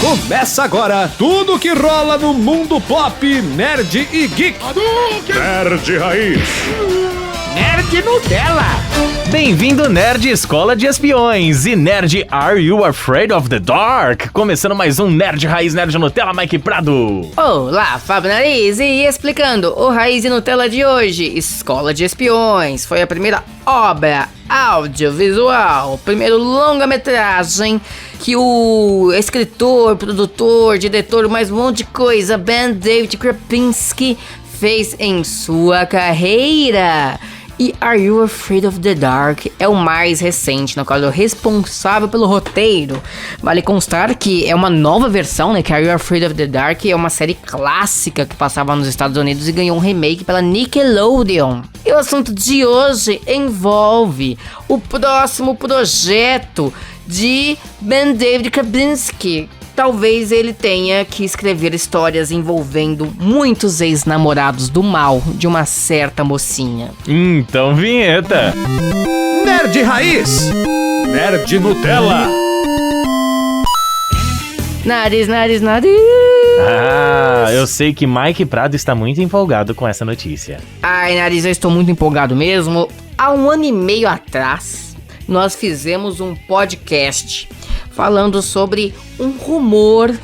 Começa agora tudo que rola no mundo pop, nerd e geek. Nerd Raiz. Nerd Nutella. Bem-vindo, Nerd Escola de Espiões e Nerd Are You Afraid of the Dark? Começando mais um Nerd Raiz, Nerd Nutella, Mike Prado. Olá, Fábio Nariz, e explicando o Raiz e Nutella de hoje, Escola de Espiões, foi a primeira obra audiovisual, o primeiro longa-metragem que o escritor, produtor, diretor, mais um monte de coisa, Ben David Krapinski, fez em sua carreira. E Are You Afraid of the Dark é o mais recente, no qual é o responsável pelo roteiro. Vale constar que é uma nova versão, né? Que Are You Afraid of the Dark é uma série clássica que passava nos Estados Unidos e ganhou um remake pela Nickelodeon. E o assunto de hoje envolve o próximo projeto de Ben David Krapinski. Talvez ele tenha que escrever histórias envolvendo muitos ex-namorados do mal de uma certa mocinha. Então, vinheta. Nerd Raiz. Nerd Nutella. Nariz. Ah, eu sei que Mike Prado está muito empolgado com essa notícia. Ai, Nariz, eu estou muito empolgado mesmo. Há 1 ano e meio atrás, nós fizemos um podcast falando sobre um rumor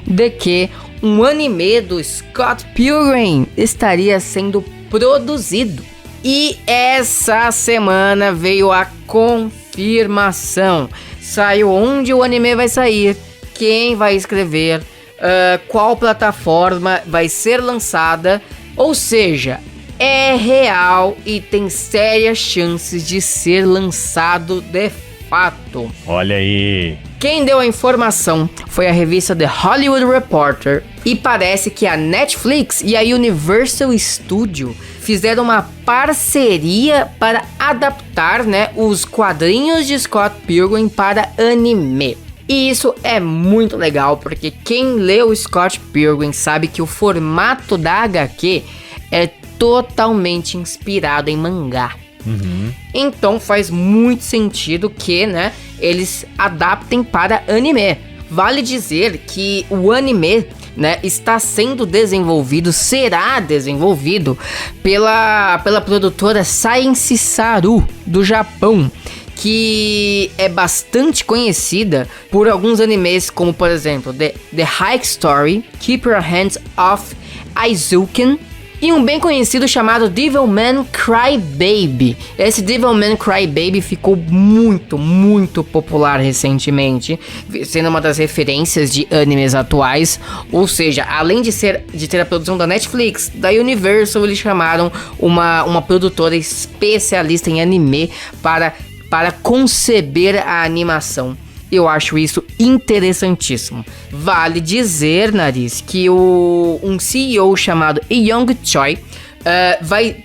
de que um anime do Scott Pilgrim estaria sendo produzido. E essa semana veio a confirmação. Saiu onde o anime vai sair, quem vai escrever, qual plataforma vai ser lançada. Ou seja, é real e tem sérias chances de ser lançado de fato. Olha aí. Quem deu a informação foi a revista The Hollywood Reporter e parece que a Netflix e a Universal Studios fizeram uma parceria para adaptar, né, os quadrinhos de Scott Pilgrim para anime. E isso é muito legal porque quem lê o Scott Pilgrim sabe que o formato da HQ é totalmente inspirado em mangá. Então faz muito sentido que, né, eles adaptem para anime. Vale dizer que o anime, né, está sendo desenvolvido, será desenvolvido pela produtora Science Saru do Japão, que é bastante conhecida por alguns animes como, por exemplo, The High Story, Keep Your Hands Off Eizouken, e um bem conhecido chamado Devilman Crybaby. Esse Devilman Crybaby ficou muito popular recentemente, sendo uma das referências de animes atuais. Ou seja, além de ter a produção da Netflix, da Universal, eles chamaram uma produtora especialista em anime para conceber a animação. Eu acho isso interessantíssimo. Vale dizer, Nariz, que um CEO chamado Young Choi,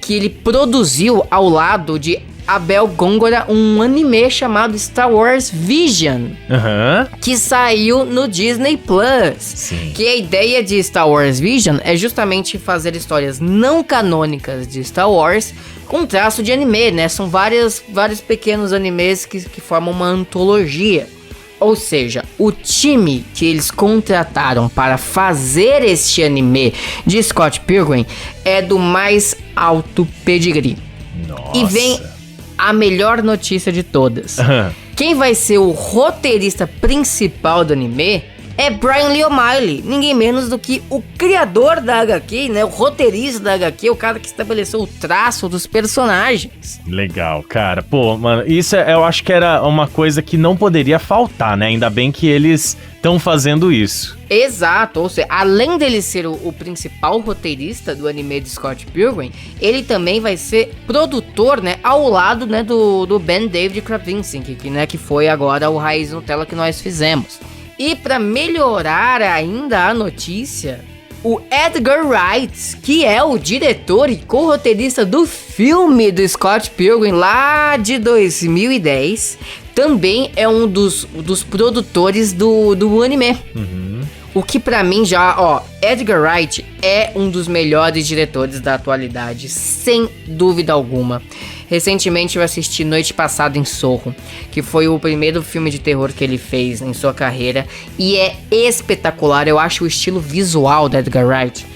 que ele produziu ao lado de Abel Gongora um anime chamado Star Wars Vision, que saiu no Disney Plus. Sim. Que a ideia de Star Wars Vision é justamente fazer histórias não canônicas de Star Wars com traço de anime, né? São vários pequenos animes que formam uma antologia. Ou seja, o time que eles contrataram para fazer este anime de Scott Pilgrim é do mais alto pedigree. Nossa. E vem a melhor notícia de todas. Quem vai ser o roteirista principal do anime é Brian Lee O'Malley, ninguém menos do que o criador da HQ, né? O roteirista da HQ, o cara que estabeleceu o traço dos personagens. Legal, cara. Pô, mano, isso eu acho que era uma coisa que não poderia faltar, né? Ainda bem que eles estão fazendo isso. Exato, ou seja, além dele ser o principal roteirista do anime de Scott Pilgrim, ele também vai ser produtor, né, ao lado, né, do Ben David Krapinski, que foi agora o Raiz Nutella que nós fizemos. E para melhorar ainda a notícia, o Edgar Wright, que é o diretor e co-roteirista do filme do Scott Pilgrim lá de 2010, também é um dos produtores do anime. O que pra mim já, Edgar Wright é um dos melhores diretores da atualidade, sem dúvida alguma. Recentemente eu assisti Noite Passada em Sorro, que foi o primeiro filme de terror que ele fez em sua carreira, e é espetacular. Eu acho o estilo visual da Edgar Wright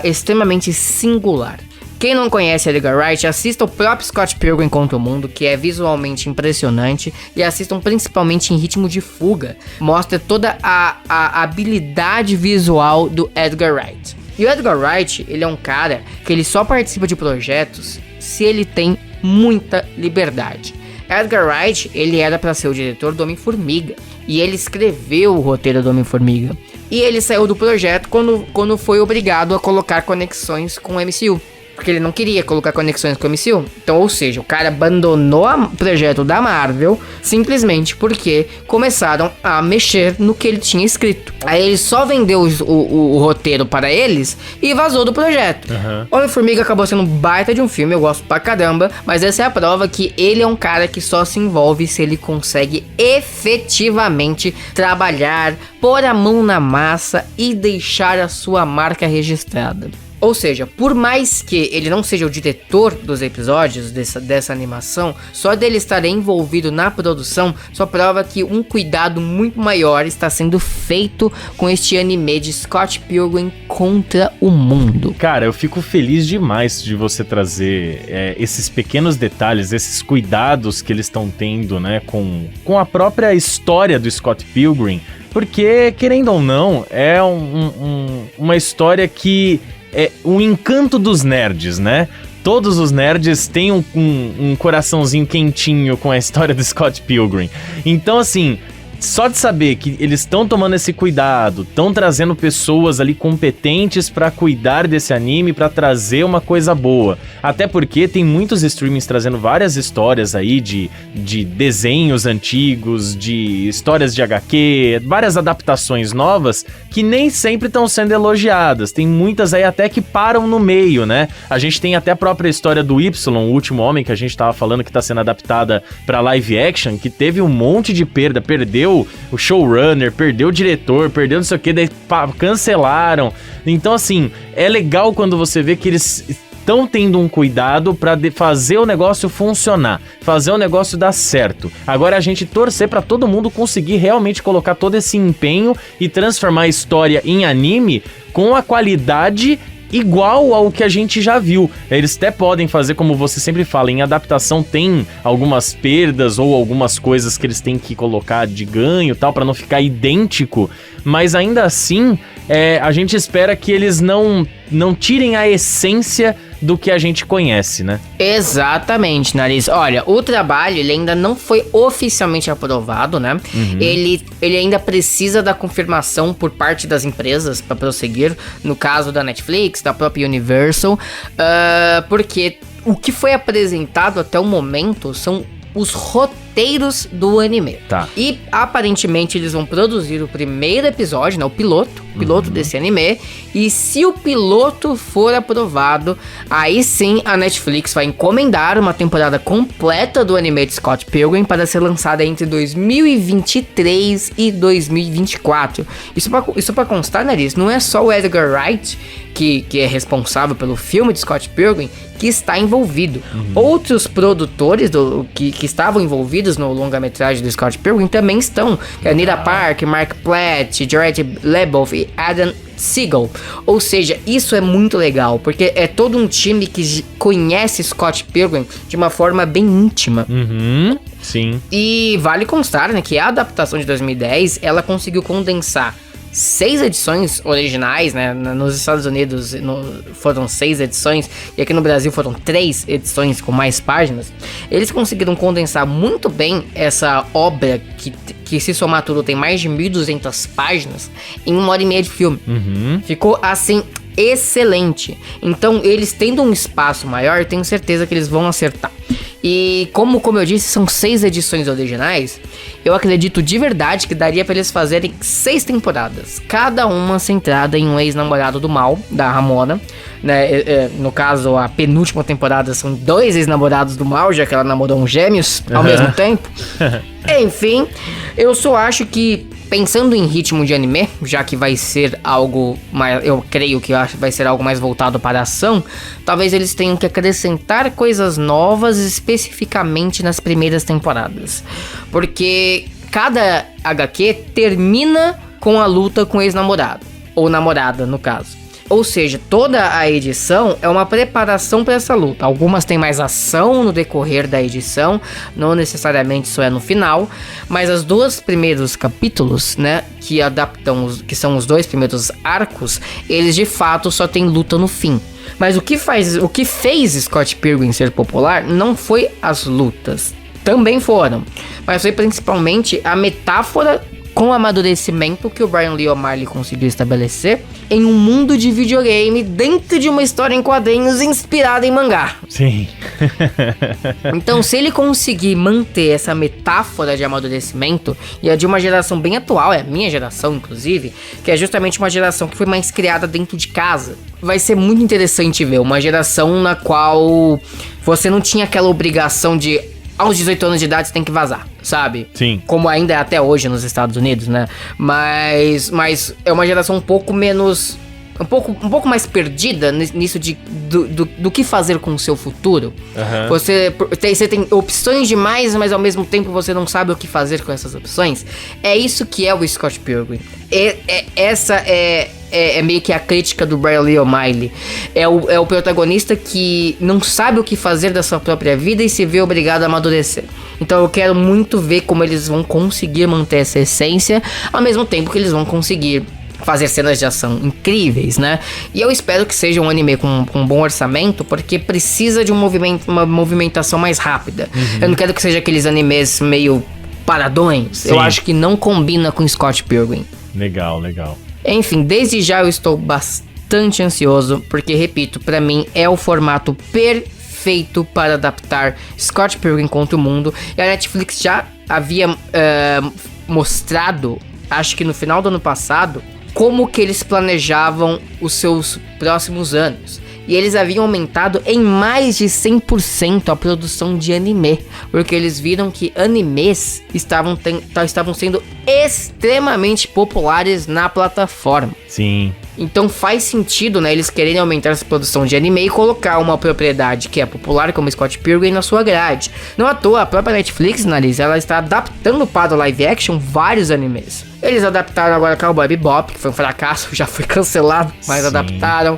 extremamente singular. Quem não conhece Edgar Wright, assista o próprio Scott Pilgrim contra o Mundo, que é visualmente impressionante, e assistam principalmente em Ritmo de Fuga. Mostra toda a habilidade visual do Edgar Wright. E o Edgar Wright, ele é um cara que ele só participa de projetos se ele tem muita liberdade. Edgar Wright, ele era para ser o diretor do Homem-Formiga, e ele escreveu o roteiro do Homem-Formiga. E ele saiu do projeto quando foi obrigado a colocar conexões com o MCU. Porque ele não queria colocar conexões com o MCU. Então, ou seja, o cara abandonou o projeto da Marvel simplesmente porque começaram a mexer no que ele tinha escrito. Aí ele só vendeu o roteiro para eles e vazou do projeto. Homem-Formiga acabou sendo um baita de um filme, eu gosto pra caramba, mas essa é a prova que ele é um cara que só se envolve se ele consegue efetivamente trabalhar, pôr a mão na massa e deixar a sua marca registrada. Ou seja, por mais que ele não seja o diretor dos episódios dessa animação, só dele estar envolvido na produção só prova que um cuidado muito maior está sendo feito com este anime de Scott Pilgrim contra o Mundo. Cara, eu fico feliz demais de você trazer esses pequenos detalhes, esses cuidados que eles estão tendo, né, com a própria história do Scott Pilgrim, porque, querendo ou não, é uma história que é o encanto dos nerds, né? Todos os nerds têm um coraçãozinho quentinho com a história do Scott Pilgrim. Então, assim, só de saber que eles estão tomando esse cuidado, estão trazendo pessoas ali competentes pra cuidar desse anime, pra trazer uma coisa boa. Até porque tem muitos streamings trazendo várias histórias aí de desenhos antigos, de histórias de HQ, várias adaptações novas que nem sempre estão sendo elogiadas. Tem muitas aí até que param no meio, né? A gente tem até a própria história do Y, o Último Homem, que a gente tava falando que tá sendo adaptada pra live action, que teve um monte de perda, perdeu o showrunner, perdeu o diretor, perdeu não sei o que, daí cancelaram. Então, assim, é legal quando você vê que eles estão tendo um cuidado pra fazer o negócio funcionar, fazer o negócio dar certo. Agora a gente torcer pra todo mundo conseguir realmente colocar todo esse empenho e transformar a história em anime com a qualidade igual ao que a gente já viu. Eles até podem fazer, como você sempre fala, em adaptação tem algumas perdas ou algumas coisas que eles têm que colocar de ganho e tal, pra não ficar idêntico, mas ainda assim, a gente espera que eles não tirem a essência do que a gente conhece, né? Exatamente, Nariz. Olha, o trabalho ele ainda não foi oficialmente aprovado, né? Ele ainda precisa da confirmação por parte das empresas para prosseguir, no caso da Netflix, da própria Universal, porque o que foi apresentado até o momento são os roteiros do anime. Tá. E aparentemente eles vão produzir o primeiro episódio, né, o piloto desse anime. E se o piloto for aprovado, aí sim a Netflix vai encomendar uma temporada completa do anime de Scott Pilgrim para ser lançada entre 2023 e 2024. Isso pra constar, Nariz, não é só o Edgar Wright que é responsável pelo filme de Scott Pilgrim que está envolvido. Outros produtores que estavam envolvidos no longa-metragem do Scott Pilgrim também estão. Que é Nita Park, Mark Platt, Jared Leboff e Adam Siegel. Ou seja, isso é muito legal, porque é todo um time que conhece Scott Pilgrim de uma forma bem íntima. Sim. E vale constar, né, que a adaptação de 2010, ela conseguiu condensar 6 edições originais, né? Nos Estados Unidos foram 6 edições e aqui no Brasil foram 3 edições com mais páginas. Eles conseguiram condensar muito bem essa obra que se somar tudo tem mais de 1.200 páginas em 1h30 de filme. Ficou assim excelente. Então eles tendo um espaço maior, tenho certeza que eles vão acertar. E como eu disse, são 6 edições originais. Eu acredito de verdade que daria pra eles fazerem 6 temporadas, cada uma centrada em um ex-namorado do mal, da Ramona, né? No caso, a penúltima temporada são 2 ex-namorados do mal, já que ela namorou gêmeos ao mesmo tempo. Enfim, eu só acho que pensando em ritmo de anime, já que vai ser algo mais, eu creio que vai ser algo mais voltado para a ação, talvez eles tenham que acrescentar coisas novas especificamente nas primeiras temporadas. Porque cada HQ termina com a luta com o ex-namorado, ou namorada no caso. Ou seja, toda a edição é uma preparação para essa luta. Algumas têm mais ação no decorrer da edição, não necessariamente isso é no final, mas os 2 primeiros capítulos, né, que adaptam, que são os 2 primeiros arcos, eles de fato só tem luta no fim. Mas o que fez Scott Pilgrim ser popular não foi as lutas, também foram, mas foi principalmente a metáfora com o amadurecimento que o Brian Lee O'Malley conseguiu estabelecer em um mundo de videogame dentro de uma história em quadrinhos inspirada em mangá. Sim. Então, se ele conseguir manter essa metáfora de amadurecimento, e é de uma geração bem atual, é a minha geração inclusive, que é justamente uma geração que foi mais criada dentro de casa, vai ser muito interessante ver uma geração na qual você não tinha aquela obrigação de aos 18 anos de idade você tem que vazar, sabe? Sim. Como ainda é até hoje nos Estados Unidos, né? Mas é uma geração um pouco menos... Um pouco mais perdida nisso do que fazer com o seu futuro. Uhum. Você tem opções demais, mas ao mesmo tempo você não sabe o que fazer com essas opções. É isso que é o Scott Pilgrim. Essa é meio que a crítica do Brian Lee O'Malley. É o protagonista que não sabe o que fazer da sua própria vida e se vê obrigado a amadurecer. Então eu quero muito ver como eles vão conseguir manter essa essência, ao mesmo tempo que eles vão conseguir fazer cenas de ação incríveis, né? E eu espero que seja um anime com um bom orçamento, porque precisa de uma movimentação mais rápida. Uhum. Eu não quero que seja aqueles animes meio paradões. Sim. Eu acho que não combina com Scott Pilgrim. Legal, legal. Enfim, desde já eu estou bastante ansioso, porque, repito, pra mim é o formato perfeito para adaptar Scott Pilgrim contra o mundo. E a Netflix já havia mostrado, acho que no final do ano passado, como que eles planejavam os seus próximos anos. E eles haviam aumentado em mais de 100% a produção de anime, porque eles viram que animes estavam sendo extremamente populares na plataforma. Sim. Então faz sentido, né, eles quererem aumentar essa produção de anime e colocar uma propriedade que é popular como Scott Pilgrim na sua grade. Não à toa, a própria Netflix, Nariz, ela está adaptando para o live action vários animes. Eles adaptaram agora Cowboy Bebop, que foi um fracasso, já foi cancelado, mas sim, adaptaram.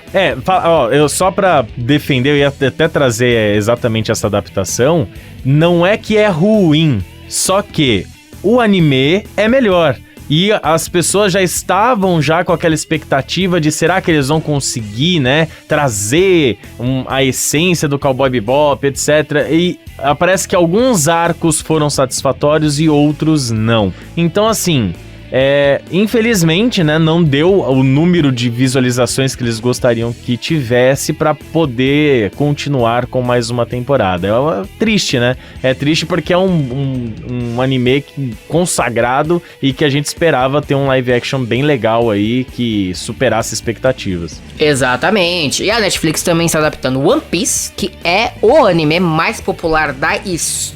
Eu só pra defender, eu ia até trazer exatamente essa adaptação, não é que é ruim, só que o anime é melhor. E as pessoas já estavam com aquela expectativa de será que eles vão conseguir, né, trazer a essência do Cowboy Bebop, etc. E parece que alguns arcos foram satisfatórios e outros não. Então, assim, infelizmente, né, não deu o número de visualizações que eles gostariam que tivesse para poder continuar com mais uma temporada. É triste, né? É triste porque é um anime consagrado e que a gente esperava ter um live action bem legal aí que superasse expectativas. Exatamente. E a Netflix também está adaptando One Piece, que é o anime mais popular da história.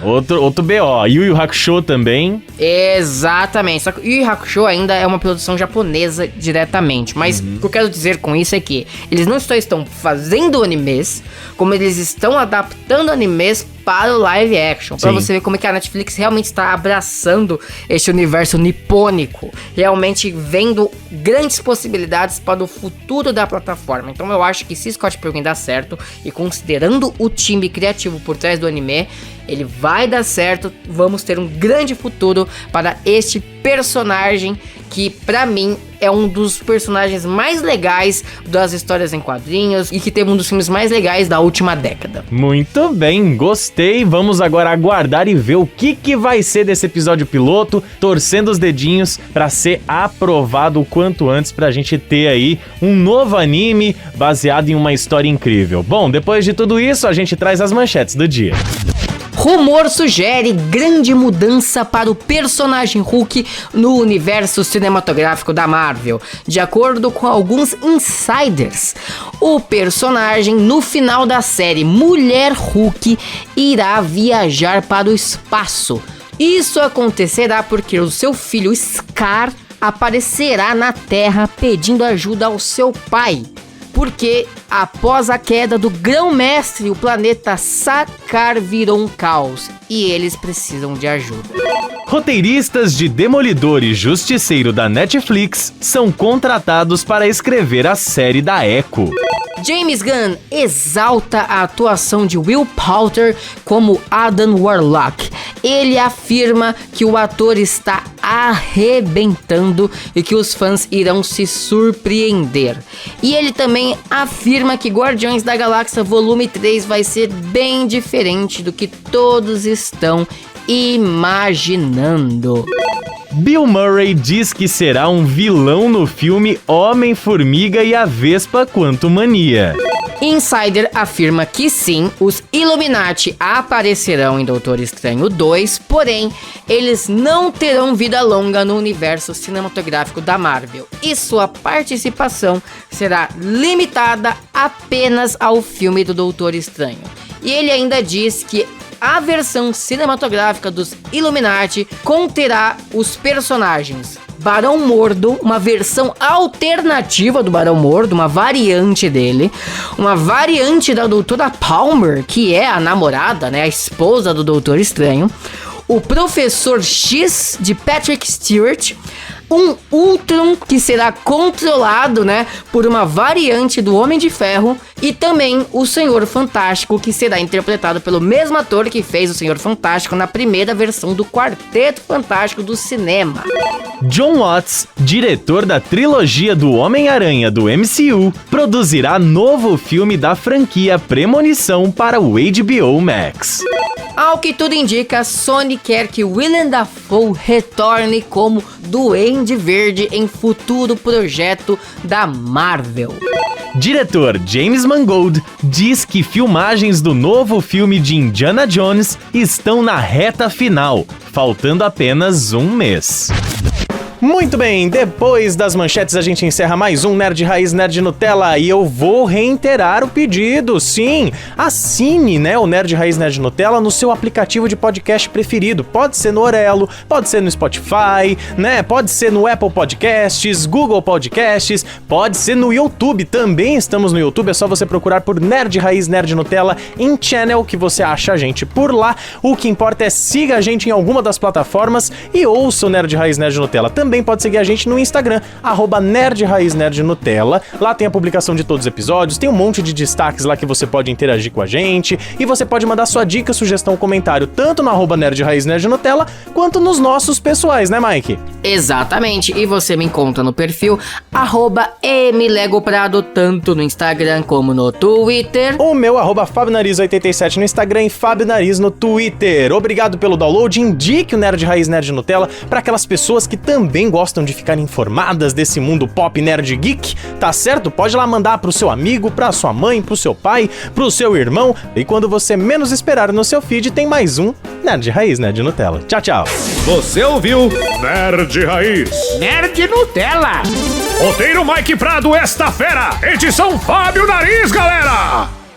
Outro BO. Yu Yu Hakusho também. Exatamente. Só que Yu Yu Hakusho ainda é uma produção japonesa diretamente. Mas o que eu quero dizer com isso é que eles não só estão fazendo animes, como eles estão adaptando animes para o live action. Pra você ver como é que a Netflix realmente está abraçando este universo nipônico. Realmente vendo grandes possibilidades para o futuro da plataforma. Então eu acho que se Scott Pilgrim dá certo, e considerando o time criativo por trás do anime, ele vai dar certo. Vamos ter um grande futuro para este personagem que, pra mim, é um dos personagens mais legais das histórias em quadrinhos e que teve um dos filmes mais legais da última década. Muito bem, gostei. Vamos agora aguardar e ver o que vai ser desse episódio piloto, torcendo os dedinhos pra ser aprovado o quanto antes, pra gente ter aí um novo anime baseado em uma história incrível. Bom, depois de tudo isso, a gente traz as manchetes do dia. Rumor sugere grande mudança para o personagem Hulk no universo cinematográfico da Marvel. De acordo com alguns insiders, o personagem no final da série Mulher Hulk irá viajar para o espaço. Isso acontecerá porque o seu filho Scar aparecerá na Terra pedindo ajuda ao seu pai. Porque após a queda do Grão-Mestre, o planeta Sakaar virou um caos e eles precisam de ajuda. Roteiristas de Demolidor e Justiceiro da Netflix são contratados para escrever a série da Echo. James Gunn exalta a atuação de Will Poulter como Adam Warlock. Ele afirma que o ator está arrebentando e que os fãs irão se surpreender. E ele também afirma que Guardiões da Galáxia Volume 3 vai ser bem diferente do que todos estão imaginando. Bill Murray diz que será um vilão no filme Homem-Formiga e a Vespa Quantumania. Insider afirma que sim, os Illuminati aparecerão em Doutor Estranho 2, porém, eles não terão vida longa no universo cinematográfico da Marvel, e sua participação será limitada apenas ao filme do Doutor Estranho. E ele ainda diz que a versão cinematográfica dos Illuminati conterá os personagens Barão Mordo, uma versão alternativa do Barão Mordo, uma variante dele, uma variante da Doutora Palmer, que é a namorada, né, a esposa do Doutor Estranho, o Professor X de Patrick Stewart, um Ultron que será controlado, né, por uma variante do Homem de Ferro, e também o Senhor Fantástico, que será interpretado pelo mesmo ator que fez o Senhor Fantástico na primeira versão do Quarteto Fantástico do cinema. John Watts, diretor da trilogia do Homem-Aranha do MCU, produzirá novo filme da franquia Premonição para o HBO Max. Ao que tudo indica, Sony quer que Willem Dafoe retorne como Duende Verde em futuro projeto da Marvel. Diretor James Mangold diz que filmagens do novo filme de Indiana Jones estão na reta final, faltando apenas um mês. Muito bem, depois das manchetes a gente encerra mais um Nerd Raiz Nerd Nutella e eu vou reiterar o pedido, sim, assine, né, o Nerd Raiz Nerd Nutella no seu aplicativo de podcast preferido, pode ser no Orelo, pode ser no Spotify, né, pode ser no Apple Podcasts, Google Podcasts, pode ser no YouTube, também estamos no YouTube, é só você procurar por Nerd Raiz Nerd Nutella em channel que você acha a gente por lá, o que importa é siga a gente em alguma das plataformas e ouça o Nerd Raiz Nerd Nutella. Também pode seguir a gente no Instagram, @Nerd Raiz Nerd Nutella. Lá tem a publicação de todos os episódios, tem um monte de destaques lá que você pode interagir com a gente. E você pode mandar sua dica, sugestão, comentário, tanto no @Nerd Raiz Nerd Nutella, quanto nos nossos pessoais, né, Mike? Exatamente, e você me encontra no perfil @mlegoprado, tanto no Instagram como no Twitter. O meu @FabioNariz87 no Instagram e Fabio Nariz no Twitter. Obrigado pelo download, indique o Nerd Raiz Nerd Nutella para aquelas pessoas que também gostam de ficar informadas desse mundo pop nerd geek, tá certo? Pode lá mandar pro seu amigo, pra sua mãe, pro seu pai, pro seu irmão, e quando você menos esperar no seu feed tem mais um Nerd Raiz Nerd Nutella. Tchau, tchau! Você ouviu Nerd Raiz Nerd Nutella. Roteiro Mike Prado, esta fera. Edição Fábio Nariz, galera.